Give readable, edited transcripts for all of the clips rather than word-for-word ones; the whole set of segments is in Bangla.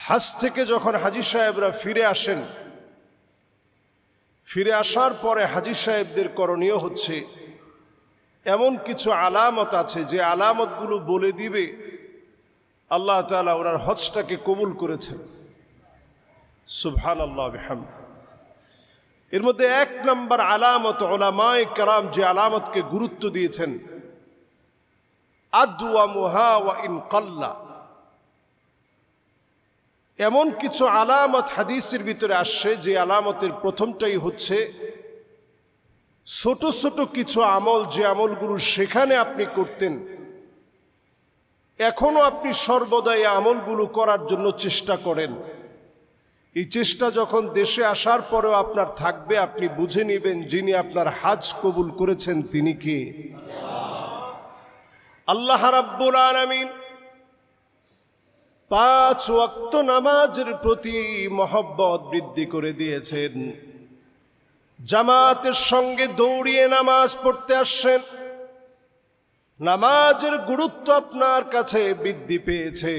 হজ থেকে যখন হাজী সাহেবরা ফিরে আসেন, ফিরে আসার পরে হাজী সাহেবদের করণীয় হচ্ছে এমন কিছু আলামত আছে যে আলামতগুলো বলে দিবে আল্লাহ তাআলা ওনার হজটাকে কবুল করেছেন। সুবহানাল্লাহ বিহামদিহি। এর মধ্যে এক নম্বর আলামত উলামায়ে কেরাম যে আলামতকে গুরুত্ব দিয়েছেন, আদওয়ামুহা ওয়া ইন কাল্লা। এমন কিছু আলামত হাদিসের ভিতরে আসছে যে আলামতের প্রথমটাই হচ্ছে ছোট ছোট কিছু আমল, যে আমলগুলো সেখানে আপনি করতেন এখনো আপনি সর্বদাই আমলগুলো করার জন্য চেষ্টা করেন। এই চেষ্টা যখন দেশে আসার পরেও আপনার থাকবে, আপনি বুঝে নেবেন যিনি আপনার হজ কবুল করেছেন তিনি কে? আল্লাহ রাব্বুল আলামিন 5 ওয়াক্ত নামাজের প্রতি মহব্বত বৃদ্ধি করে দিয়েছেন। জামাতের সঙ্গে দৌড়িয়ে নামাজ পড়তে আসেন, নামাজের গুরুত্ব আপনার কাছে বৃদ্ধি পেয়েছে।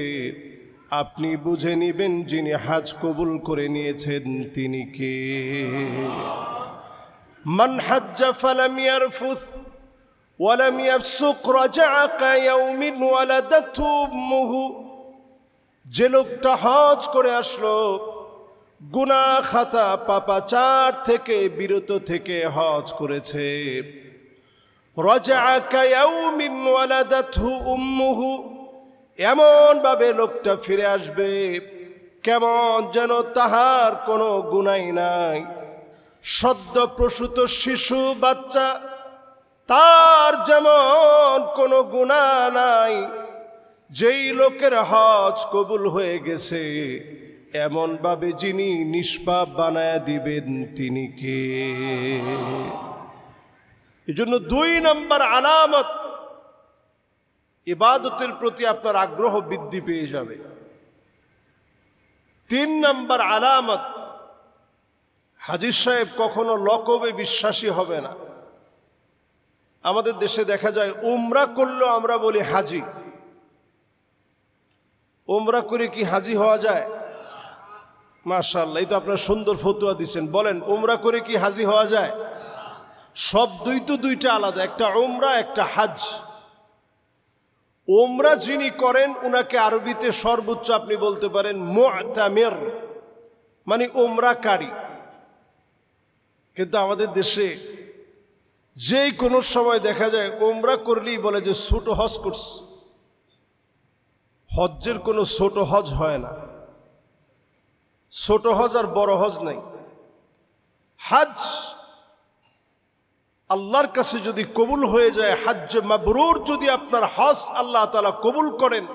আপনি বুঝে নিবেন যিনি হজ কবুল করে নিয়েছেন তিনি কে? মান হাজ্জা ফালাম ইয়ারফুস ওয়ালাম ইয়াফসুক রাজাআ কায়াউমিন ওয়ালাদাতহু উম্মুহু। যে লোকটা হজ করে আসলো, গুনাহ খাতা পাপাচার থেকে বিরত থেকে হজ করেছে, রাজাআ কায়াউমিন ওয়ালাদাতহু উম্মুহু, এমন ভাবে লোকটা ফিরে আসবে কেমন যেন তাহার কোনো গুনাহ নাই। সদ্য প্রসূত শিশু বাচ্চা, তার যেমন কোনো গুনাহ নাই। যেই লোকের হজ কবুল হয়ে গেছে এমন ভাবে যিনি নিষ্পাপ বানায়া দিবেন তিনি কে? এজন্য 2 নম্বর আলামত, ইবাদতের প্রতি আপনার আগ্রহ বৃদ্ধি পেয়ে যাবে। 3 নম্বর আলামত, হাজী সাহেব কখনো লকবে বিশ্বাসী হবে না। আমাদের দেশে দেখা যায় উমরা করলেও আমরা বলি হাজী। উমরা করে কি হাজী হওয়া যায়? মাশাআল্লাহ, এই তো আপনারা সুন্দর ফতোয়া দিচ্ছেন। বলেন, উমরা করে কি হাজী হওয়া যায়? শব্দই তো দুইটা আলাদা, একটা উমরা একটা হাজ। উমরা যিনি করেন উনাকে আরবিতে সর্বোচ্চ আপনি বলতে পারেন মুতামির, মানে উমরাকারী। কিন্তু আমাদের দেশে যে কোনো সময় দেখা যায় উমরা করলেই বলে যে ছোট হজ করছে। হজ্জের কোনো ছোট হজ হয় না, ছোট হজ আর বড় হজ নাই। হজ আল্লাহর কাছে যদি কবুল হয়ে যায়, হজ্জে মাবরুর যদি আপনার হজ আল্লাহ তাআলা কবুল করেন,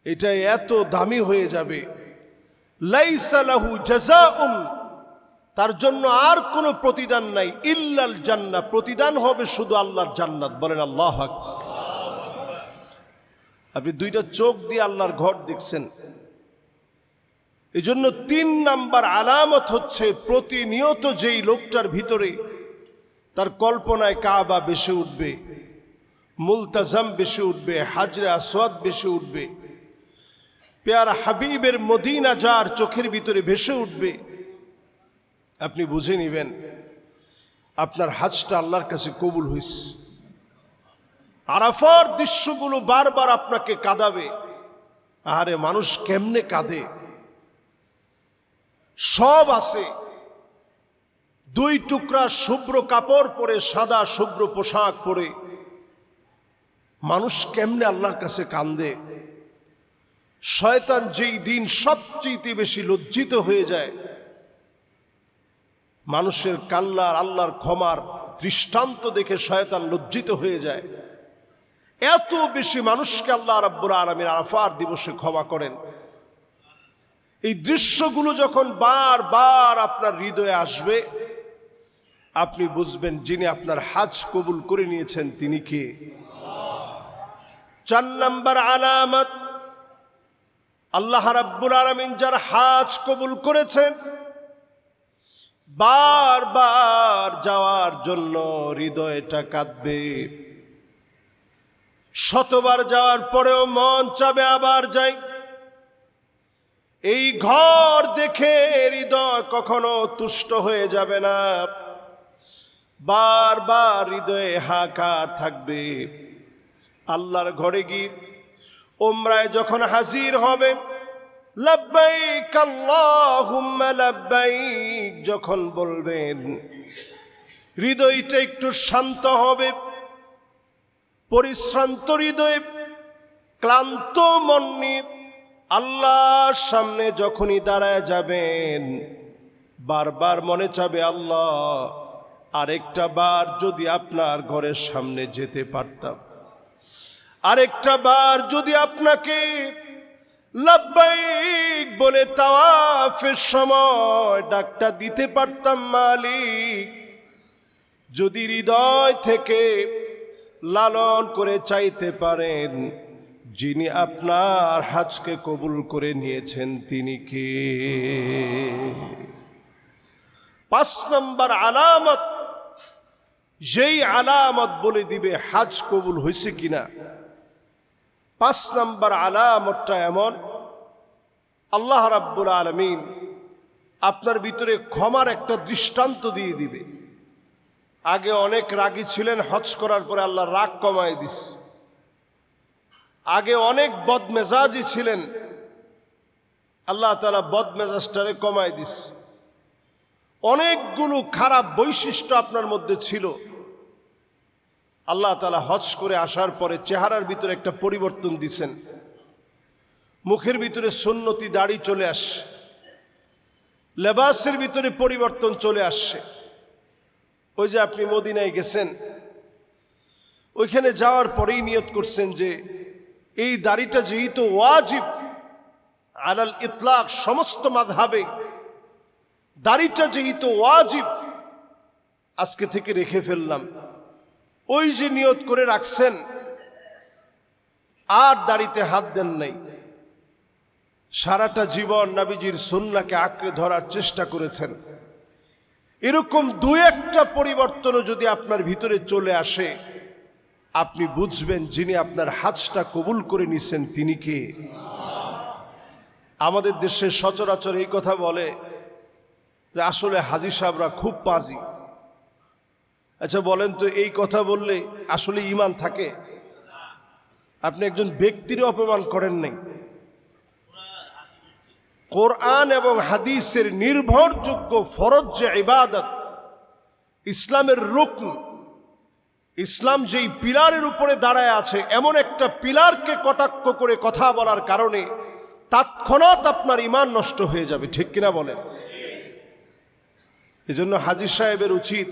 এটা এত দামি হয়ে যাবে, লাইসা লাহু জাযাউন, তার জন্য আর কোনো প্রতিদান নাই, ইল্লাল জান্নাহ, প্রতিদান হবে শুধু আল্লাহর জান্নাত। বলেন আল্লাহু আকবার। আপনি 2টা চোখ দিয়ে আল্লাহর ঘর দেখছেন। এই জন্য 3 নাম্বার আলামত হচ্ছে প্রতিনিয়ত যেই লোকটার ভিতরে তার কল্পনায় কাবা বেশি উঠবে, মুলতাজাম বেশি উঠবে, হাজরে আসওয়াদ বেশি উঠবে, পেয়ারা হাবিবের মদিনা যার চোখের ভিতরে ভেসে উঠবে, আপনি বুঝে নেবেন আপনার হজটা আল্লাহর কাছে কবুল হয়েছে। আরাফার দৃশ্যগুলো বারবার আপনাকে কাঁদাবে। আরে মানুষ কেমনে কাঁদে, সব আছে। 2 টুকরা শুভ্র কাপড় পরে, সাদা শুভ্র পোশাক পরে মানুষ কেমনে আল্লাহর কাছে কান্দে। শয়তান যেই দিন সবচেয়ে বেশি লজ্জিত হয়ে যায়, মানুষের কান্নার আল্লাহর ক্ষমার দৃষ্টান্ত দেখে শয়তান লজ্জিত হয়ে যায়। এত বেশি মানুষকে আল্লাহ রাব্বুল আলামিন আরাফার দিবসে ক্ষমা করেন। এই দৃশ্যগুলো যখন বারবার আপনার হৃদয়ে আসবে, আপনি বুঝবেন যিনি আপনার হজ কবুল করে নিয়েছেন তিনি কে? 4 নম্বর আলামত, আল্লাহ রাব্বুল আলামিন যার হজ কবুল করেছেন বারবার যাওয়ার জন্য হৃদয়টা কাঁদবে। শতবার যাওয়ার পরেও মন চাবে আবার যাই। এই ঘর দেখে হৃদয় কখনো তুষ্ট হয়ে যাবে না, বারবার হৃদয়ে হাহাকার থাকবে। আল্লাহর ঘরে গিয়ে উমরায় যখন হাজির হবে, লাব্বাইক আল্লাহুম্মা লাব্বাইক যখন বলবেন, হৃদয়টা একটু শান্ত হবে। পরিশ্রান্ত হৃদয়ে ক্লান্ত মন নিয়ে আল্লাহর সামনে যখনই দাঁড়ায় যাবেন, বারবার মনে চাবে, আল্লাহ আরেকটা বার যদি আপনার ঘরের সামনে যেতে পারতাম, আরেকটা বার যদি আপনাকে লাব্বাইক বলে তাওয়াফের সময় ডাকটা দিতে পারতাম মালিক। যদি হৃদয় থেকে লালন করে চাইতে পারেন, যিনি আপনার হজকে কবুল করে নিয়েছেন তিনি কে? 5 নম্বর আলামত, যেই আলামত বলে দিবে হজ কবুল হয়েছে কিনা। 5 নম্বর আলামতটা এমন, আল্লাহ রাব্বুল আলামিন আপনার ভিতরে ক্ষমার একটা দৃষ্টান্ত দিয়ে দিবে। আগে অনেক রাগী ছিলেন, হজ করার পরে আল্লাহ রাগ কমায় দিস। আগে অনেক বদমেজাজি ছিলেন, আল্লাহ তাআলা বদমেজাজটারে কমায় দিস। অনেকগুলো খারাপ বৈশিষ্ট্য আপনার মধ্যে ছিল, আল্লাহ তাআলা হজ করে আসার পরে চেহারার ভিতরে একটা পরিবর্তন দিছেন। মুখের ভিতরে সুন্নতি দাড়ি চলে আসে, লেবাসের ভিতরে পরিবর্তন চলে আসছে। ওই যে আপনি মদিনায় গেছেন, ওইখানে যাওয়ার পরেই নিয়ত করছেন যে এই দাড়িটা যেহেতু ওয়াজিব আলাল ইতলাক, সমস্ত মাযহাবে দাড়িটা যেহেতু ওয়াজিব, আজকে থেকে রেখে ফেললাম। ওই যে নিয়ত করে রাখছেন, আর দাড়িতে হাত দেন নাই। সারাটা জীবন নবীজির সুন্নাহকে আঁকড়ে ধরার চেষ্টা করেছেন। এরকম 2-1টা পরিবর্তনও যদি আপনার ভিতরে চলে আসে, আপনি বুঝবেন যিনি আপনার হজটা কবুল করে নিছেন তিনি কে। আমাদের দেশে সচরাচর এই কথা বলে যে আসলে হাজী সাহেবরা খুব পাজি। আচ্ছা বলেন তো, এই কথা বললে আসলে ঈমান থাকে? আপনি একজন ব্যক্তির অপমান করেন নাই। কোরআন এবং হাদিসের নির্ভরযোগ্য ফরজ যে ইবাদত, ইসলামের রুকন, ইসলাম যেই পিলারের উপরে দাঁড়ায় আছে, এমন একটা পিলারকে কটাক্ষ করে কথা বলার কারণে তৎক্ষণাৎ আপনার ঈমান নষ্ট হয়ে যাবে, ঠিক কিনা বলেন? এজন্য হাজী সাহেবের উচিত,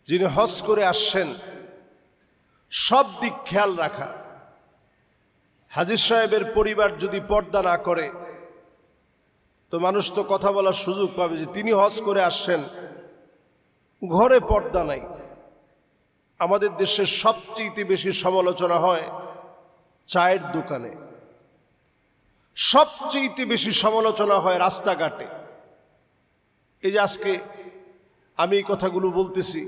যিনি হজ করে আসছেন, সব দিক খেয়াল রাখা। হাজী সাহেবের পরিবার যদি পর্দা না করে, তো মানুষ তো কথা বলার সুযোগ পাবে যে তিনি হজ করে আসছেন, ঘরে পর্দা নাই। আমাদের দেশে সবচেয়ে বেশি সমালোচনা হয় চায়ের দোকানে, সবচেয়ে বেশি সমালোচনা হয় রাস্তাঘাটে। এই যে আজকে আমি এই কথাগুলো বলতেছি,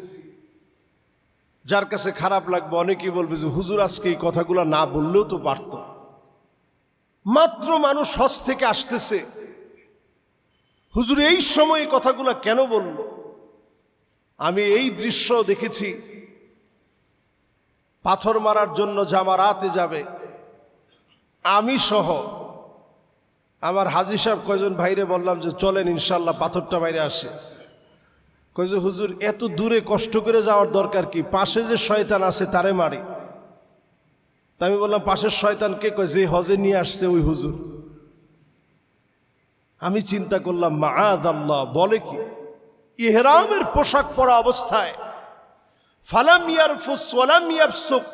যার কাছে খারাপ লাগবে, অনেকেই বলবে যে হুজুর আজকে এই কথাগুলো না বললেও তো পারত। মাত্র মানুষ হজ থেকে আসতেছে, হুজুর এই সময় এই কথাগুলো কেন বলল? আমি এই দৃশ্য দেখেছি, পাথর মারার জন্য জামারাতে যাবে, আমি সহ আমার হাজী সাহেব কয়জন ভাইরে বললাম যে চলেন ইনশাল্লাহ পাথরটা বাইরে আসে। কয় যে হুজুর এত দূরে কষ্ট করে যাওয়ার দরকার কি, পাশে যে শয়তান আছে তারে মারি। তা আমি বললাম পাশের শয়তান কে? কয় যে হজে নিয়ে আসছে ওই হুজুর। আমি চিন্তা করলাম মাআযাল্লাহ, বলে কি? ইহরামের পোশাক পরা অবস্থায় ফালাম ইয়ারফুস ওয়ালাম ইয়াফসুক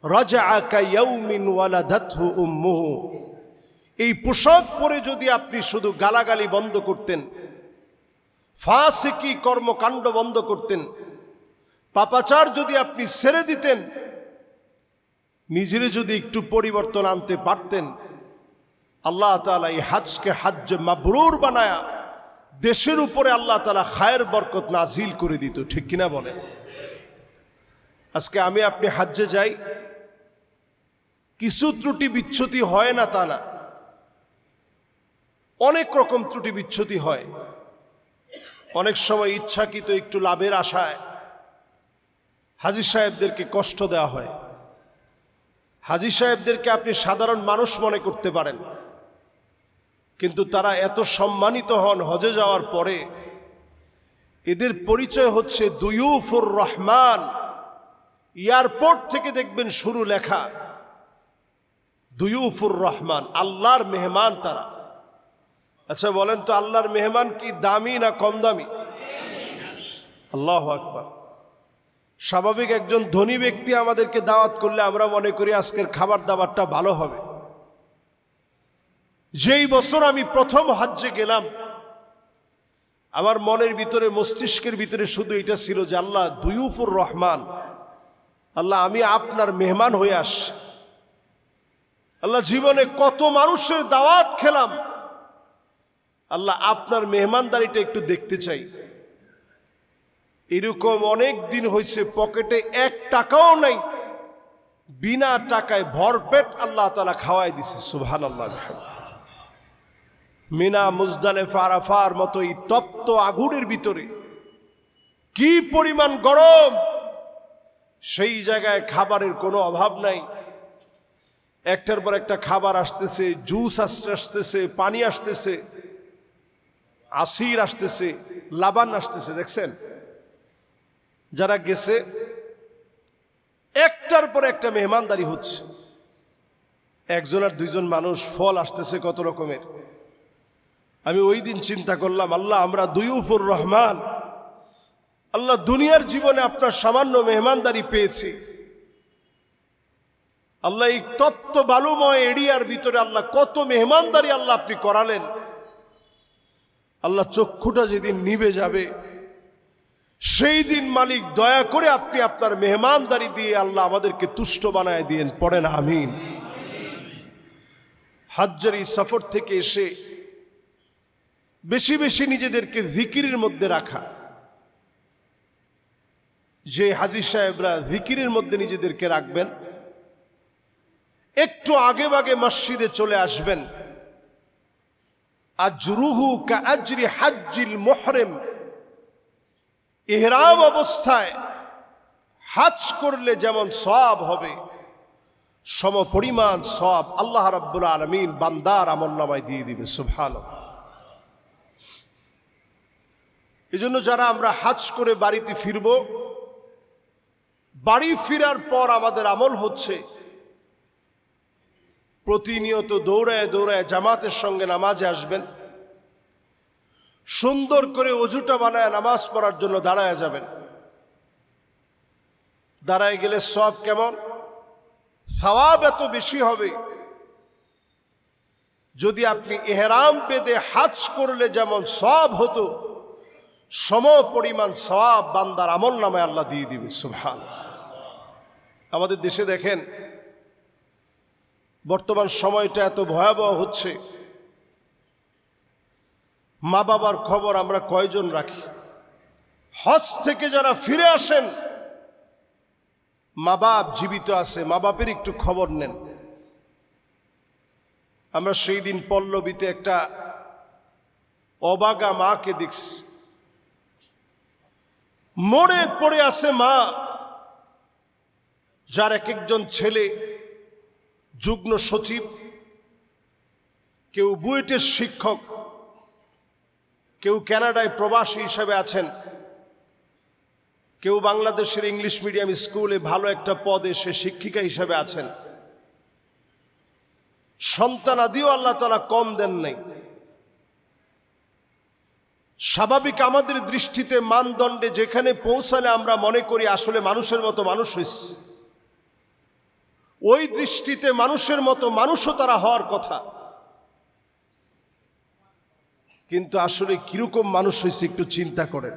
রাজাআ কায়াউমিন ওয়ালাদাতহু উম্মুহু। এই পোশাক পরে যদি আপনি শুধু গালাগালি বন্ধ করতেন, ফাসিকি কর্মকাণ্ড বন্ধ করতেন, পাপাচার যদি আপনি ছেড়ে দিতেন, নিজের যদি একটু পরিবর্তন আনতে পারতেন, আল্লাহ তাআলা এই হজকে হজ্জ মাবরুর বানায়া দেশের উপরে আল্লাহ তাআলা খায়ের বরকত নাজিল করে দিত, ঠিক কিনা বলেন? আজকে আমি আপনি হজ্জে যাই, কিছু ত্রুটি বিচ্ছুতি হয় না তা না, অনেক রকম ত্রুটি বিচ্ছুতি হয়। অনেক সময় ইচ্ছাকৃত একটু লাভের আশায় হাজী সাহেবদেরকে কষ্ট দেওয়া হয়। হাজী সাহেবদেরকে আপনি সাধারণ মানুষ মনে করতে পারেন, কিন্তু তারা এত সম্মানিত হন হজে যাওয়ার পরে। এদের পরিচয় হচ্ছে দুয়ুফুর রহমান। এয়ারপোর্ট থেকে দেখবেন শুরু লেখা দুয়ুফুর রহমান, আল্লাহর মেহমান তারা। আচ্ছা বলেন তো, আল্লাহর মেহমান কি দামি না কম দামি? আল্লাহু আকবার। স্বাভাবিক একজন ধনী ব্যক্তি আমাদেরকে দাওয়াত করলে আমরা মনে করি আজকের খাবার দাবারটা ভালো হবে। যেই বছর আমি প্রথম হজ্জে গেলাম, আমার মনের ভিতরে, মস্তিষ্কের ভিতরে শুধু এটা ছিল যে আল্লাহ দুয়ুফুর রহমান, আল্লাহ আমি আপনার মেহমান হয়ে আসছি। আল্লাহ জীবনে কত মানুষের দাওয়াত খেলাম, আল্লাহ আপনার মেহমানদারিটা একটু দেখতে চাই। এরকম অনেক দিন হয়েছে, পকেটে 1 টাকাও নাই, বিনা টাকায় ভরপেট আল্লাহ তাআলা খাওয়াই দিছে। সুবহানাল্লাহ। মিনা, মুজদালিফা, আরাফার মতো এই তপ্ত আগুনের ভিতরে কি পরিমাণ গরম, সেই জায়গায় খাবারের কোনো অভাব নাই। একটার পর একটা খাবার আসতেছে, জুস আসতেছে, পানি আসতেছে, আসির আসতেছে, লাবান আসতেছে। দেখছেন যারা গেছে, একটার পর একটা মেহমানদারি হচ্ছে। একজন আর দুইজন মানুষ, ফল আসতেছে কত রকমের। আমি ওই দিন চিন্তা করলাম, আল্লাহ আমরা দুয়ুফুর রহমান, আল্লাহ দুনিয়ার জীবনে আপনার সামান্য মেহমানদারি পেয়েছি। আল্লাহ এই তপ্ত বালুময় এরিয়ার ভিতরে আল্লাহ কত মেহমানদারি আল্লাহ আপনি করালেন। আল্লাহ চক্ষুটা যেদিন নিভে যাবে, সেই দিন মালিক দয়া করে আপনি আপনার মেহমানদারি দিয়ে আল্লাহ আমাদেরকে তুষ্ট বানায় দিয়েন। পড়েন আমিন। হজ্জের এই সফর থেকে এসে বেশি বেশি নিজেদেরকে জিকিরের মধ্যে রাখা। যে হাজী সাহেবরা জিকিরের মধ্যে নিজেদেরকে রাখবেন, একটু আগে ভাগে মসজিদে চলে আসবেন। আজরুহু কাআজরি হাজ্জিল মুহরিম, ইহরাম অবস্থায় হজ করলে যেমন সওয়াব হবে, সমপরিমাণ সওয়াব আল্লাহ রাব্বুল আলামিন বান্দার আমলনামায় দিয়ে দিবে। সুবহানাল্লাহ। এজন্য যারা আমরা হজ করে বাড়িতে ফিরব, বাড়ি ফেরার পর আমাদের আমল হচ্ছে প্রতিনিয়ত দৌড়ায় দৌড়ায় জামাতের সঙ্গে নামাজে আসবেন। সুন্দর করে অজুটা বানায় নামাজ পড়ার জন্য দাঁড়ায় যাবেন। দাঁড়ায় গেলে সওয়াব কেমন? সওয়াব এত বেশি হবে, যদি আপনি ইহরাম বেঁধে হজ করলে যেমন সওয়াব হতো, সম পরিমাণ সওয়াব বান্দার আমলনামায় আল্লাহ দিয়ে দিবে। সুবহানাল্লাহ। আমাদের দেশে দেখেন বর্তমান সময়টা এত ভয়াবহ হচ্ছে, মা বাবার খবর আমরা কয়জন রাখি? হজ থেকে যারা ফিরে আসেন, মা বাপ জীবিত আছে, মা বাপের একটু খবর নেন। আমরা সেই দিন পল্লবীতে একটা অবাগা মাকে দেখছি, মরে পড়ে আছে মা, যার এক একজন ছেলে যুগ্ম সচিব, কেউ বুয়েটের শিক্ষক, কেউ কানাডায় প্রবাসী হিসেবে আছেন, কেউ বাংলাদেশের ইংলিশ মিডিয়াম স্কুলে ভালো একটা পদে সে শিক্ষিকা হিসেবে আছেন। সন্তান আদিও আল্লাহ তাআলা কম দেন নাই। স্বাভাবিক আমাদের দৃষ্টিতে মানদণ্ডে যেখানে পৌঁছালে আমরা মনে করি আসলে মানুষের মতো মানুষ হয়েছে, ওই দৃষ্টিতে মানুষের মতো মানুষও তারা হওয়ার কথা। কিন্তু আসলে কিরকম মানুষ হয়েছে একটু চিন্তা করেন।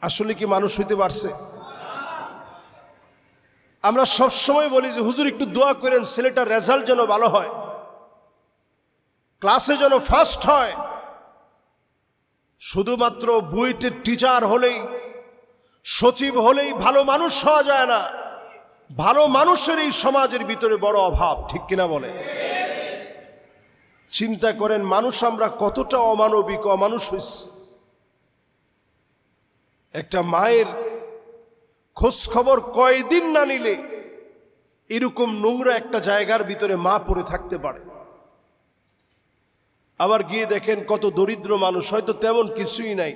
আসলে কি মানুষ হইতে পারছে? আমরা সবসময় বলি যে হুজুর একটু দোয়া করেন ছেলেটার রেজাল্ট যেন ভালো হয়, ক্লাসে যেন ফার্স্ট হয়। শুধুমাত্র বুয়েটের টিচার হলেই, সচিব হলেই ভালো মানুষ হওয়া যায় না। ভালো মানুষের এই সমাজের ভিতরে বড় অভাব, ঠিক কিনা বলে? চিন্তা করেন মানুষ আমরা কতটা অমানবিক অমানুষ হয়েছি। একটা মায়ের খোঁজ খবর কয়দিন না নিলে এরকম নোংরা একটা জায়গার ভিতরে মা পড়ে থাকতে পারে। আবার গিয়ে দেখেন কত দরিদ্র মানুষ, হয়তো তেমন কিছুই নাই,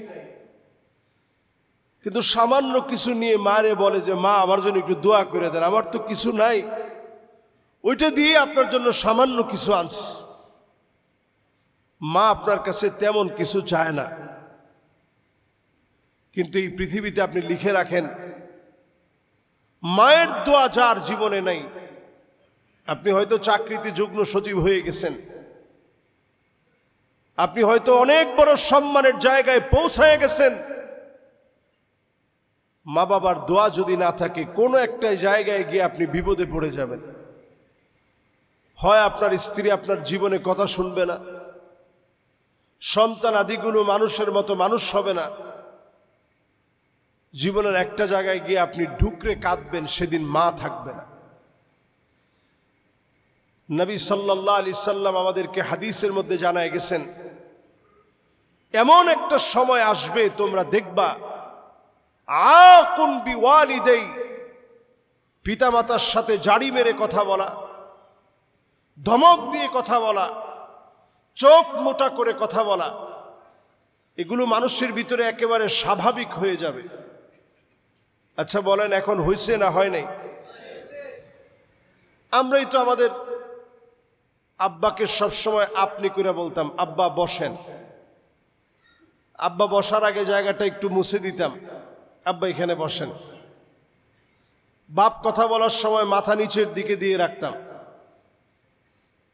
কিন্তু সামান্য কিছু নিয়ে মারে বলে যে মা আমার জন্য একটু দোয়া করে দেন, আমার তো কিছু নাই, ওইটা দিয়ে আপনার জন্য সামান্য কিছু আনছে। মা আপনার কাছে তেমন কিছু চায় না, কিন্তু এই পৃথিবীতে আপনি লিখে রাখেন মায়ের দোয়া যার জীবনে নাই। আপনি হয়তো চাকরিতে যুগ্ম সচিব হয়ে গেছেন, আপনি হয়তো অনেক বড় সম্মানের জায়গায় পৌঁছায় গেছেন, মা বাবার দোয়া যদি না থাকে কোনো একটা জায়গায় গিয়ে আপনি বিপদে পড়ে যাবেন। হয় আপনার স্ত্রী আপনার জীবনে কথা শুনবে না, সন্তান আদিগুলো মানুষের মতো মানুষ হবে না, জীবনের একটা জায়গায় গিয়ে আপনি ঢুকরে কাঁদবেন, সেদিন মা থাকবে না। নবী সাল্লাল্লাহু আলাইহি সাল্লাম আমাদেরকে হাদিসের মধ্যে জানায় গেছেন, এমন একটা সময় আসবে তোমরা দেখবা আকুন বিওয়ালিদাই, পিতামাতার সাথে জাড়ি মেরে কথা বলা, ধমক দিয়ে কথা বলা, চোখ মোটা করে কথা বলা, এগুলো মানুষের ভিতরে একেবারে স্বাভাবিক হয়ে যাবে। আচ্ছা বলেন এখন হয়েছে না হয় নাই? আমরাই তো আমাদের আব্বাকে সবসময় আপনি করে বলতাম, আব্বা বসেন। আব্বা বসার আগে জায়গাটা একটু মুছে দিতাম, আব্বা এখানে বসেন। বাপ কথা বলার সময় মাথা নিচের দিকে দিয়ে রাখতাম।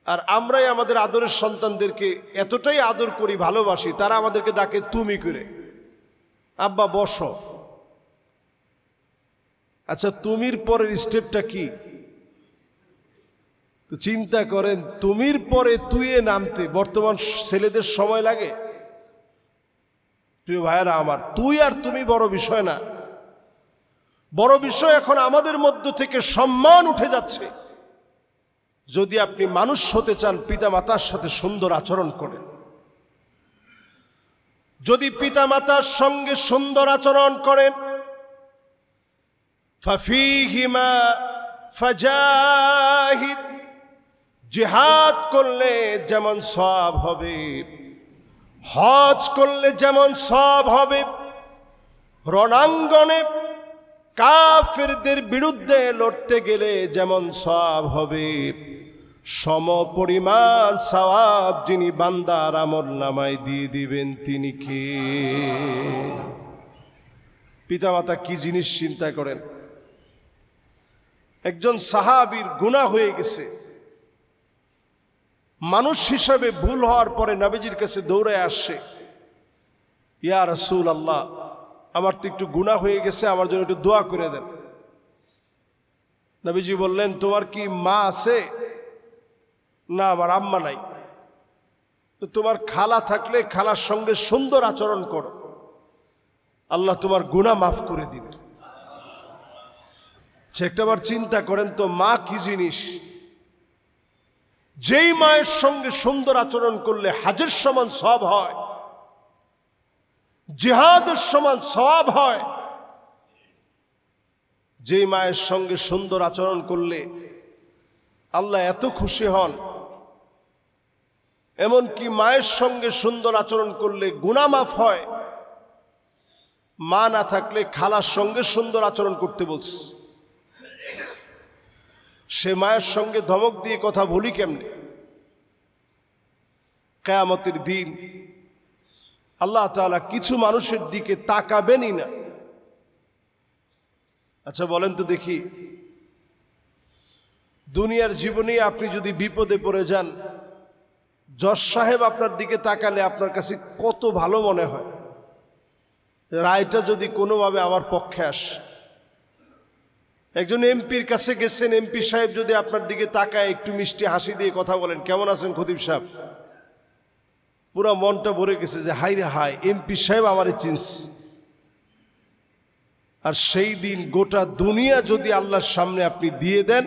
আর আমরাই আমাদের আদরের সন্তানদেরকে এতটাই আদর করি, ভালোবাসি, তারা আমাদেরকে ডাকে তুমি করে, আব্বা বসো। আচ্ছা তুমির পরের স্টেপটা কি? তো চিন্তা করেন, তুমির পরে তুইয়ে নামতে বর্তমান ছেলেদের সময় লাগে? প্রিয় ভাইয়েরা আমার, তুই আর তুমি বড় বিষয় না, বড় বিষয় এখন আমাদের মধ্য থেকে সম্মান উঠে যাচ্ছে। যদি আপনি মানুষ হতে চান, পিতা মাতার সাথে সুন্দর আচরণ করেন। যদি পিতা মাতার সঙ্গে সুন্দর আচরণ করেন, ফাফিহিমা ফাজাহিদ, জিহাদ করলে যেমন সওয়াব হবে, হজ করলে যেমন সওয়াব হবে, রণাঙ্গনে কাফেরদের বিরুদ্ধে লড়তে গেলে যেমন সওয়াব হবে, সম পরিমাণ সওয়াব যিনি বান্দার আমলনামায় দিয়ে দিবেন তিনি কে? পিতামাতা কি জিনিস চিন্তা করেন। একজন সাহাবীর গুনাহ হয়ে গেছে, মানুষ হিসাবে ভুল হওয়ার পরে নবীজির কাছে দৌড়ে আসছে, ইয়া রাসূলুল্লাহ আমার তো একটু গুনাহ হয়ে গেছে, আমার জন্য একটু দোয়া করে দেন। নবীজি বললেন, তোমার কি মা আছে? না, আমার আম্মা নাই। তো তোমার খালা থাকলে খালার সঙ্গে সুন্দর আচরণ করো, আল্লাহ তোমার গুনাহ মাফ করে দিবে। একটাবার চিন্তা করেন তো, মা কি জিনিস। যেই মায়ের সঙ্গে সুন্দর আচরণ করলে হজের সমান সওয়াব হয়, জিহাদের সমান সওয়াব হয়, যেই মায়ের সঙ্গে সুন্দর আচরণ করলে আল্লাহ এত খুশি হন, এমনকি মায়ের সঙ্গে সুন্দর আচরণ করলে গুনাহ মাফ হয়। মা না থাকলে খালার সঙ্গে সুন্দর আচরণ করতে বলছে, সে মায়ের সঙ্গে ধমক দিয়ে কথা বলি কেমনে? কিয়ামতের দিন আল্লাহ তাআলা কিছু মানুষের দিকে তাকাবেনই না। আচ্ছা বলেন তো দেখি, দুনিয়ার জীবনে আপনি যদি বিপদে পড়ে যান, জজ সাহেব আপনার দিকে তাকালে আপনার কাছে কত ভালো মনে হয়, রায়টা যদি কোনোভাবে আমার পক্ষে আসে। একজন এমপির কাছে গেছেন, এমপি সাহেব যদি আপনার দিকে তাকায় একটু মিষ্টি হাসি দিয়ে কথা বলেন, কেমন আছেন খতিব সাহেব, পুরো মনটা ভরে গেছে যে হাই রে হাই, এমপি সাহেব আমারে চিনছে। আর সেই দিন গোটা দুনিয়া যদি আল্লাহর সামনে আপনি দিয়ে দেন,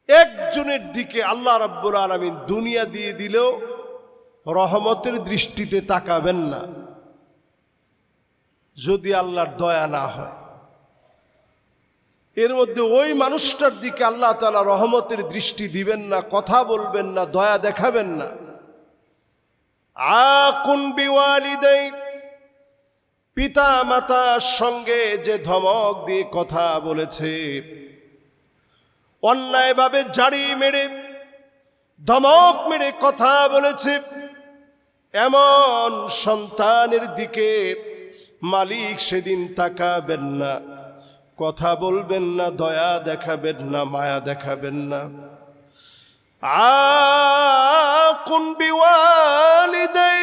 একজনের দিকে আল্লাহ রাব্বুল আলামিন দুনিয়া দিয়ে দিলেও রহমতের দৃষ্টিতে তাকাবেন না যদি আল্লাহর দয়া না হয়। এর মধ্যে ওই মানুষটার দিকে আল্লাহ তাআলা রহমতের দৃষ্টি দিবেন না, কথা বলবেন না, দয়া দেখাবেন না। আকুন বিওয়ালিদাই, পিতা মাতার সঙ্গে যে ধমক দিয়ে কথা বলেছে, অন্যায়ভাবে জাড়ি মেরে ধমক মেরে কথা বলেছে, এমন সন্তানের দিকে মালিক সেদিন তাকাবেন না, কথা বলবেন না, দয়া দেখাবেন না, মায়া দেখাবেন না। আকুন বিওয়ালিদাই,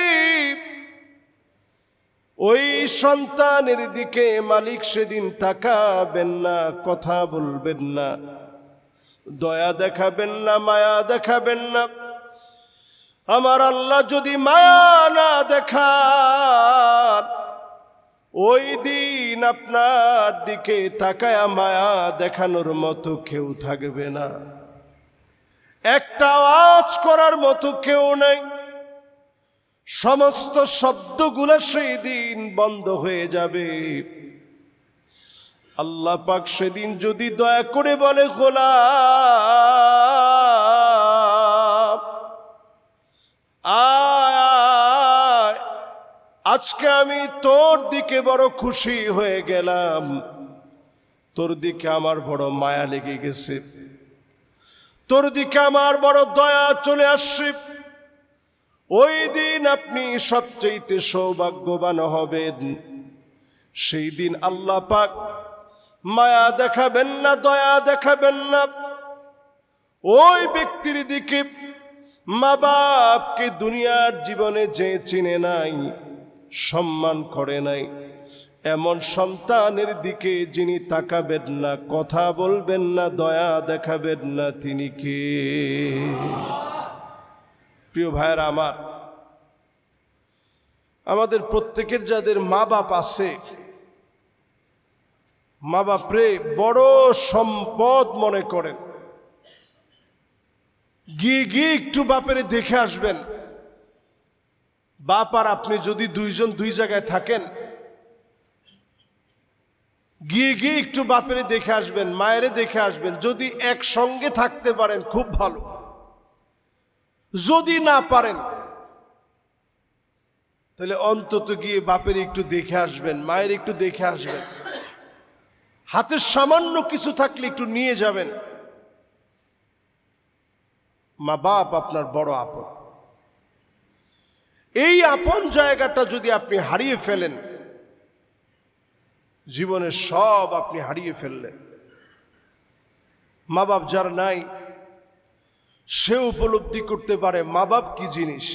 ওই সন্তানের দিকে মালিক সেদিন তাকাবেন না, কথা বলবেন না, দয়া দেখাবেন না, মায়া দেখাবেন না। আমার আল্লাহ যদি মায়া না দেখান, ওই দিন আপনার দিকে তাকায়া মায়া দেখানোর মতো কেউ থাকবে না, একটা আওয়াজ করার মতো কেউ নাই। সমস্ত শব্দগুলো সেই দিন বন্ধ হয়ে যাবে। আল্লাহ পাক সেদিন যদি দয়া করে বলে, গোলাম আয়, আজকে আমি তোর দিকে বড় খুশি হয়ে গেলাম, তোর দিকে আমার বড় মায়া লেগে গেছে, তোর দিকে আমার বড় দয়া চলে আসছে। ওই দিন আপনি সবচেয়ে সৌভাগ্যবান হবেন। সেই দিন আল্লাহ পাক মায়া দেখাবেন না, দয়া দেখাবেন না। ওই ব্যক্তির দিকে মা বাপকে দুনিয়ার জীবনে যে চিনে নাই, সম্মান করে নাই, এমন সন্তানের দিকে যিনি তাকাবেন না, কথা বলবেন না, দয়া দেখাবেন না, তিনি কে? প্রিয় ভাইয়েরা আমার, আমাদের প্রত্যেকের যাদের মা বাপ আছে, মা বাপরে বড় সম্পদ মনে করেন। গিয়ে গিয়ে একটু বাপের দেখে আসবেন। বাপ আর আপনি যদি দুইজন দুই জায়গায় থাকেন, গিয়ে গিয়ে একটু বাপের দেখে আসবেন, মায়েরে দেখে আসবেন। যদি একসঙ্গে থাকতে পারেন খুব ভালো, যদি না পারেন তাহলে অন্তত গিয়ে বাপের একটু দেখে আসবেন, মায়ের একটু দেখে আসবেন। হাতের সামান্য কিছু থাকলে একটু নিয়ে যাবেন। মা বাপ আপনার বড় আপন। এই আপন জায়গাটা যদি আপনি হারিয়ে ফেলেন, জীবনের সব আপনি হারিয়ে ফেললেন। মা বাপ যার নাই, সে উপলব্ধি করতে পারে মা বাপ কি জিনিস।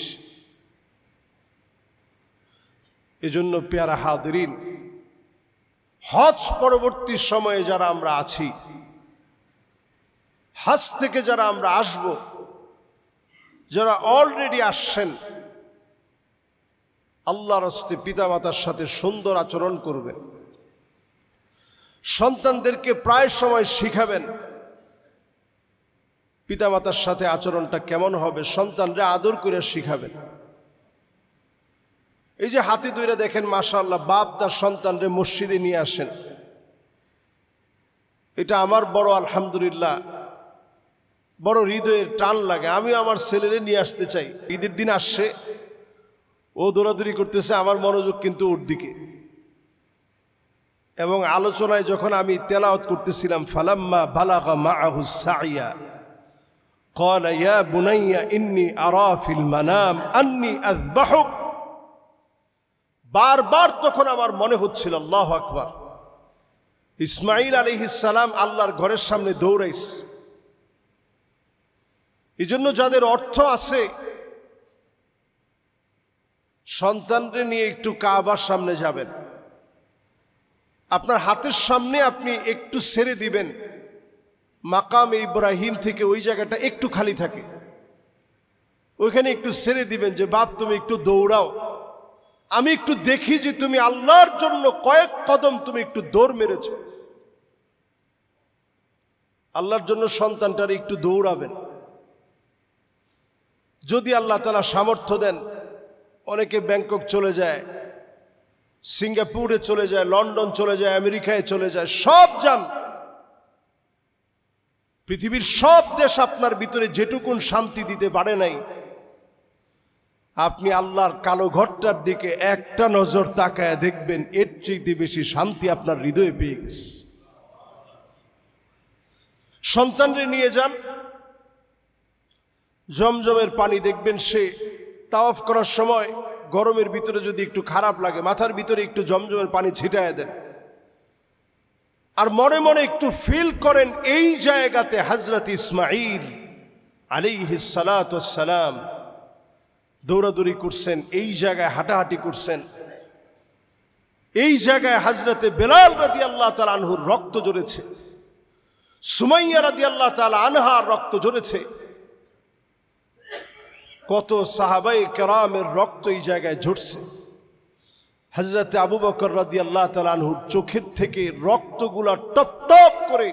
এজন্য পেয়ারা হাদিরিন, হজ পরবর্তী সময়ে যারা আমরা আছি, হজ থেকে যারা আমরা আসব, যারা অলরেডি আসছেন, আল্লাহর হস্তে পিতামাতার সাথে সুন্দর আচরণ করবেন। সন্তানদেরকে প্রায় সময় শিখাবেন পিতামাতার সাথে আচরণটা কেমন হবে, সন্তানরা আদর করে শিখাবেন। এই যে হাতি ধরে দেখেন, মাশাআল্লাহ, বাপ তার সন্তানরে মসজিদে নিয়ে আসেন। এটা আমার বড় আলহামদুলিল্লাহ, বড় হৃদয়ের টান লাগে। আমি আমার ছেলেরে নিয়ে আসতে চাই। ঈদের দিন আসছে, ও দৌড়াদৌড়ি করতেছে, আমার মনোযোগ কিন্তু ওর দিকে। এবং আলোচনায় যখন আমি তেলাওয়াত করতেছিলাম, ফালাম্মা বালাগা মাআহু সাইয়া ক্বালা ইয়া বুনাইয়া ইন্নী আরা ফিল মানাম আন্নী আযবাহুক, বারবার তখন আমার মনে হচ্ছিল, আল্লাহু আকবার, ইসমাঈল আলাইহিস সালাম আল্লাহর ঘরের সামনে দৌড়াইছে। এই জন্য যাদের অর্থ আছে, সন্তানকে নিয়ে একটু কাবার সামনে যাবেন। আপনার হাতের সামনে আপনি একটু ছেড়ে দিবেন, মাকাম ইব্রাহিম থেকে ওই জায়গাটা একটু খালি থাকে, ওইখানে একটু ছেড়ে দিবেন যে বাপ তুমি একটু দৌড়াও, আমি একটু দেখি যে তুমি আল্লাহর জন্য কয়েক কদম তুমি একটু দৌড় মেরেছ। আল্লাহর জন্য সন্তানটার একটু দৌড়াবেন। যদি আল্লাহ তাআলা সামর্থ্য দেন, অনেকে ব্যাংকক চলে যায়, সিঙ্গাপুরে চলে যায়, লন্ডন চলে যায়, আমেরিকায় চলে যায়, সব যান। পৃথিবীর সব দেশ আপনার ভিতরে যেটুকুন শান্তি দিতে পারে নাই, আপনি আল্লাহর কালো ঘরটার দিকে একটা নজর তাকায় দেখবেন এর চেয়ে বেশি শান্তি আপনার হৃদয়ে পেয়ে গেছে। সন্তানরে নিয়ে যান, জমজমের পানি দেখবেন সে তাওয়াফ করার সময় গরমের ভিতরে যদি একটু খারাপ লাগে, মাথার ভিতরে একটু জমজমের পানি ছিটায় দেন, আর মনে মনে একটু ফিল করেন এই জায়গাতে হযরত ইসমাঈল আলাইহিস সালাতু ওয়াস সালাম দৌড়াদৌড়ি করছেন, এই জায়গায় হাঁটাহাঁটি করছেন, এই জায়গায় হযরতে বেলাল রাদিয়াল্লাহু তাআলা আনহুর রক্ত ঝরেছে, সুমাইয়া রাদিয়াল্লাহু তাআলা আনহার রক্ত ঝরেছে, কত সাহাবায়ে কেরামের রক্ত এই জায়গায় ঝরছে। হযরতে আবু বকর রাদিয়াল্লাহু তাআলা আনহুর চোখের থেকে রক্তগুলা টপ টপ করে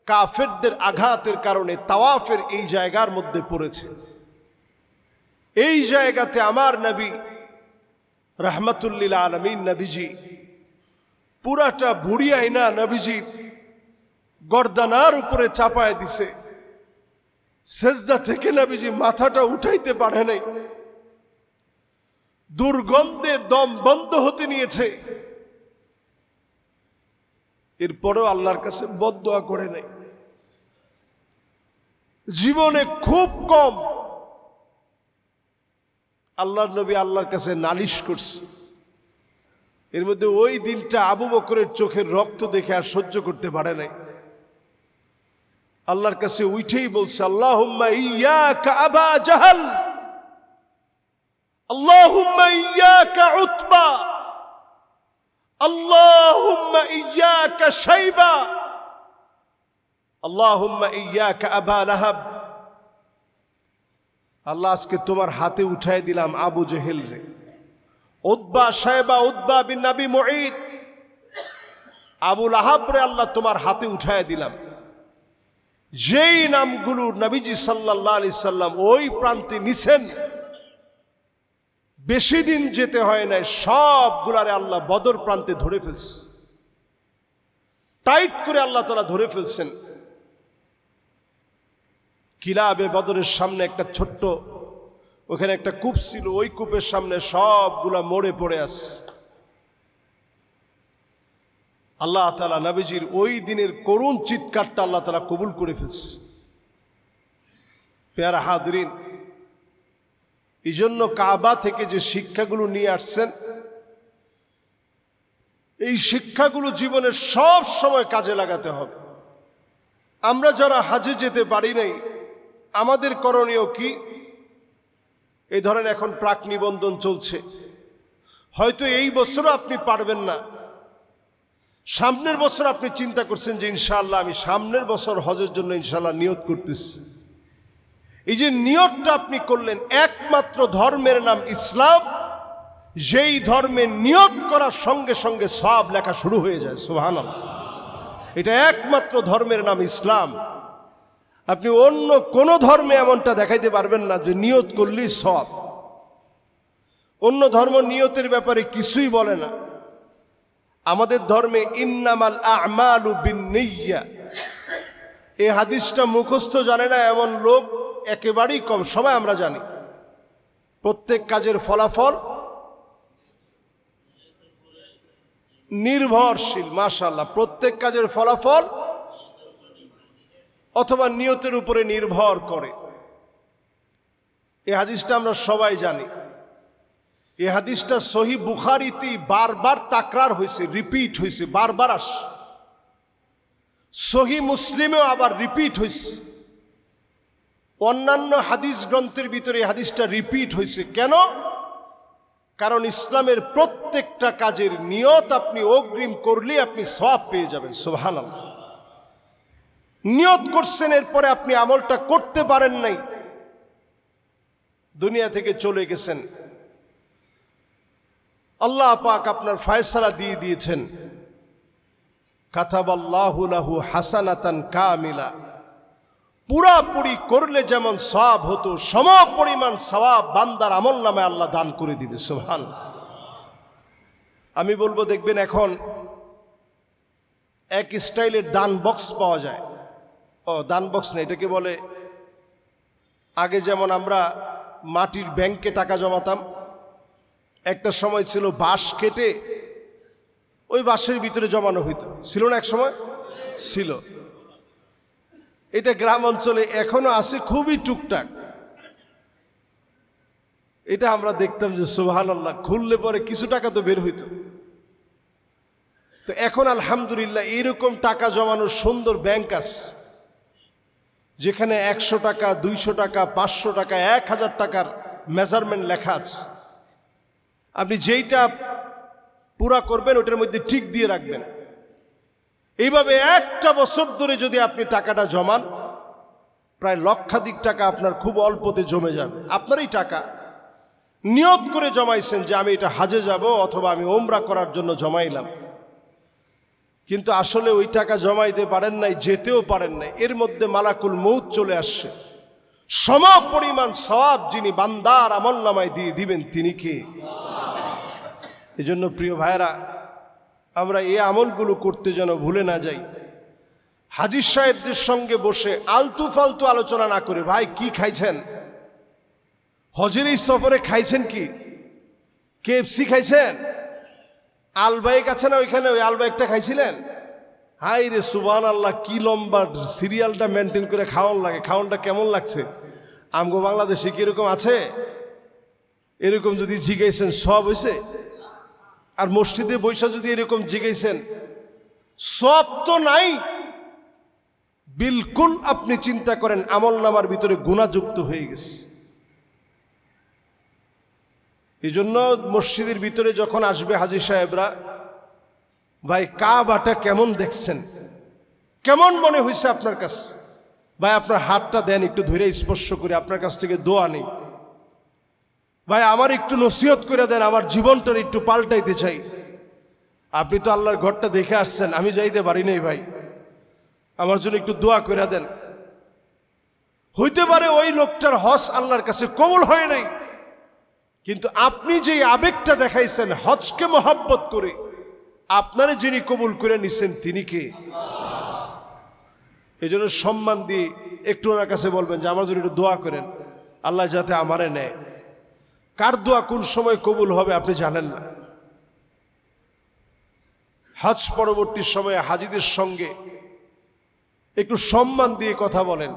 কাফেরদের আঘাতের কারণে তাওয়াফের এই জায়গার মধ্যে পড়েছে। এই জায়গাতে আমার নবী রাহমাতুল লিল আলামিন নবীজি পুরাটা বুড়ি আয়না নবীজি গর্দানার উপরে চাপায় দিছে। সেজদা থেকে নবীজি মাথাটা উঠাইতে পারে নাই, দুর্গন্ধে দম বন্ধ হতে নিয়েছে। এরপরেও আল্লাহর কাছে বদদোয়া করে নাই। জীবনে খুব কম আল্লাহর নবী আল্লাহর কাছে নালিশ করছে। এর মধ্যে ওই দিনটা আবু বকরের চোখের রক্ত দেখে আর সহ্য করতে পারে নাই। আল্লাহর কাছে উঠেই বলছে, আল্লাহুম্মা ইয়্যাকা আবা জাহল, আল্লাহুম্মা ইয়্যাকা উতবা, আল্লাহুম্মা ইয়্যাকা শাইবা, আল্লাহুম্মা ইয়্যাকা আবা লাহাব। আল্লাহ আজকে তোমার হাতে উঠাই দিলাম আবু জেহেল রে, উতবা শাইবা, উতবা বিন নবী মুঈদ, আবু লাহাব রে আল্লাহ তোমার হাতে উঠাই দিলাম। যেই নামগুলো নবীজি সাল্লাল্লাহু আলাইহি সাল্লাম ওই প্রান্তে নিছেন, বেশি দিন যেতে হয় নাই, সবগুলারে আল্লাহ বদর প্রান্তে ধরে ফেলছে, টাইট করে আল্লাহ তাআলা ধরে ফেলছেন। কিলাবে বদরের সামনে একটা ছোট্ট, ওখানে একটা কূপ ছিল, ওই কূপের সামনে সবগুলা মরে পড়ে আছে। আল্লাহ তাআলা নবীজির ওই দিনের করুণ চিৎকারটা আল্লাহ তাআলা কবুল করে ফেলছে। প্যারা হাজরিন, এই জন্য কাবা থেকে যে শিক্ষাগুলো নিয়ে আসছেন, এই শিক্ষাগুলো জীবনের সব সময় কাজে লাগাতে হবে। আমরা যারা হাজে যেতে পারি নাই, আমাদের করণীয় কি? এই ধরেন এখন প্রাক নিবন্ধন চলছে, হয়তো এই বছরও আপনি পারবেন না, সামনের বছর আপনি চিন্তা করছেন যে ইনশাআল্লাহ আমি সামনের বছর হজের জন্য ইনশাআল্লাহ নিয়ত করতেছি। এই যে নিয়তটা আপনি করলেন, একমাত্র ধর্মের নাম ইসলাম, যেই ধর্মে নিয়ত করার সঙ্গে সঙ্গে সওয়াব লেখা শুরু হয়ে যায়। সুবহানাল্লাহ, এটা একমাত্র ধর্মের নাম ইসলাম। আপনি অন্য কোন ধর্মে এমনটা দেখাইতে পারবেন না যে নিয়ত করলেই সওয়াব। অন্য ধর্ম নিয়তের ব্যাপারে কিছুই বলে না। আমাদের ধর্মে ইন্নামাল আ'মালু বিন্নিয়া, এই হাদিসটা মুখস্থ জানে না এমন লোক একেবারেই কম, সবাই আমরা জানি। প্রত্যেক কাজের ফলাফল নির্ভরশীল। মাশাআল্লাহ, প্রত্যেক কাজের ফলাফল অথবা নিয়তের উপরে নির্ভর করে। এই হাদিসটা আমরা সবাই জানি। এই হাদিসটা সহিহ বুখারীতে বারবার তাকরার হয়েছে, রিপিট হয়েছে, বারবার আস। সহিহ মুসলিমেও আবার রিপিট হয়েছে। অন্যান্য হাদিস গ্রন্থের ভিতরে এই হাদিসটা রিপিট হয়েছে কেন? কারণ ইসলামের প্রত্যেকটা কাজের নিয়ত আপনি অগ্রিম করলে আপনি সওয়াব পেয়ে যাবেন। সুবহানাল্লাহ, নিয়ত করছেন, এরপরে আপনি আমলটা করতে পারেন নাই, দুনিয়া থেকে চলে গেছেন, আল্লাহ পাক আপনার ফয়সালা দিয়ে দিয়েছেন, কাতাবাল্লাহু লাহু হাসানাতান কামিলা, পুরাপুরি করলে যেমন সওয়াব হতো সমপরিমাণ সওয়াব বান্দার আমলনামায় আল্লাহ দান করে দিবে। সুবহানাল্লাহ। আমি বলবো, দেখবেন এখন এক স্টাইলের দান বক্স পাওয়া যায়। দান বক্স না, এটাকে বলে, আগে যেমন আমরা মাটির ব্যাংকে টাকা জমাতাম, একটা সময় ছিল বাঁশ কেটে ওই বাঁশের ভিতরে জমানো হইতো, ছিল না? এক সময় ছিল। এটা গ্রাম অঞ্চলে এখনো আছে, খুবই টুকটাক। এটা আমরা দেখতাম যে সুবহানাল্লাহ, খুললে পরে কিছু টাকা তো বের হইতো। তো এখন আলহামদুলিল্লাহ এরকম টাকা জমানোর সুন্দর ব্যাংক আছে, যেখানে 100 টাকা, 200 টাকা, 500 টাকা, 1000 টাকার মেজারমেন্ট লেখা আছে। আপনি যেইটা পুরা করবেন ওটার মধ্যে টিক দিয়ে রাখবেন। এইভাবে একটা বছর ধরে যদি আপনি টাকাটা জমান, প্রায় লক্ষাধিক টাকা আপনার খুব অল্পতে জমে যাবে। আপনারই টাকা, নিয়ত করে জমাইছেন যে আমি এটা হাজে যাব অথবা আমি ওমরা করার জন্য জমাইলাম, কিন্তু আসলে ওই টাকা জমাইতে পারেন নাই, যেতেও পারেন নাই। এর মধ্যে মালাকুল মউত চলে আসছে। সমপরিমাণ সওয়াব যিনি বান্দার আমলনামায় দিয়ে দিবেন তিনি কে? এজন্য প্রিয় ভাইরা, আমরা এই আমলগুলো করতে যেন ভুলে না যাই। হাজী সাহেবদের সঙ্গে বসে আলতু ফালতু আলোচনা না করে, ভাই কি খাইছেন হজের এই সফরে, খাইছেন কি? KFC খাইছেন? আলবাইক আছে না ওইখানে, ওই আলবাইকটা খাইছিলেন? হাই রে সুবহানাল্লাহ, কি লম্বা সিরিয়ালটা মেনটেন করে খাওয়ান লাগে। খাওয়ানটা কেমন লাগছে? আমগো বাংলাদেশে কি এরকম আছে? এরকম যদি জিগাইছেন সব হয়েছে? আর মসজিদে বৈশা যদি এরকম জিগাইছেন সব তো নাই। বিলকুল আপনি চিন্তা করেন আমলনামার ভিতরে গুনাহযুক্ত হয়ে গেছে। এই জন্য মসজিদের ভিতরে যখন আসবে হাজী সাহেবরা, ভাই কাবাটা কেমন দেখছেন, কেমন মনে হয়েছে আপনার কাছে? ভাই আপনার হাতটা দেন, একটু ধরে স্পর্শ করে আপনার কাছ থেকে দোয়া নেই। ভাই আমার একটু নসিহত করে দেন, আমার জীবনটার একটু পাল্টাইতে চাই। আপনি তো আল্লাহর ঘরটা দেখে আসছেন, আমি যাইতে পারি নাই, ভাই আমার জন্য একটু দোয়া করে দেন। হইতে পারে ওই লোকটার হজ আল্লাহর কাছে কবুল হয় নাই, কিন্তু আপনি যে আবেগটা দেখাইছেন হজকে মহব্বত করে, আপনারে যিনি কবুল করে নিছেন তিনি কে? এই জন্য সম্মান দিয়ে একটু ওনার কাছে বলবেন যে আমার জন্য একটু দোয়া করেন, আল্লাহ যাতে আমারে নেয়। কার দোয়া কোন সময় কবুল হবে আপনি জানেন না। হজ পরবর্তী সময়ে হাজীদের সঙ্গে একটু সম্মান দিয়ে কথা বলেন।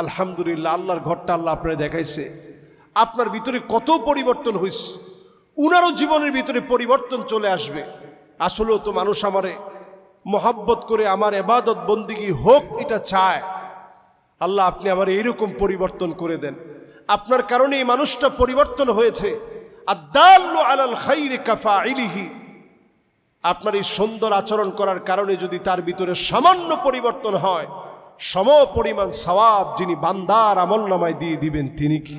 আলহামদুলিল্লাহ, আল্লাহর ঘরটা আল্লাহ আপনার দেখাইছে, আপনার ভিতরে কত পরিবর্তন হয়েছে, উনারও জীবনের ভিতরে পরিবর্তন চলে আসবে। আসলেও তো মানুষ আমারে মহাব্বত করে আমার ইবাদত বন্দিগি হোক এটা চায়। আল্লাহ আপনি আমার এইরকম পরিবর্তন করে দেন। আপনার কারণে এই মানুষটা পরিবর্তন হয়েছে। আদ-দাল্লু আলাল খাইরি কাফাইলিহি, আপনার এই সুন্দর আচরণ করার কারণে যদি তার ভিতরে সামান্য পরিবর্তন হয়, সমপরিমাণ সওয়াব যিনি বান্দার আমলনামায় দিয়ে দিবেন তিনি কি?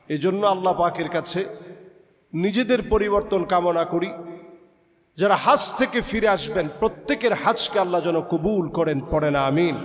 এই জন্য আল্লাহ পাকের কাছে নিজেদের পরিবর্তন কামনা করি। যারা হজ থেকে ফিরে আসবেন প্রত্যেকের হজকে আল্লাহ যেন কবুল করেন, পড়েন আমিন।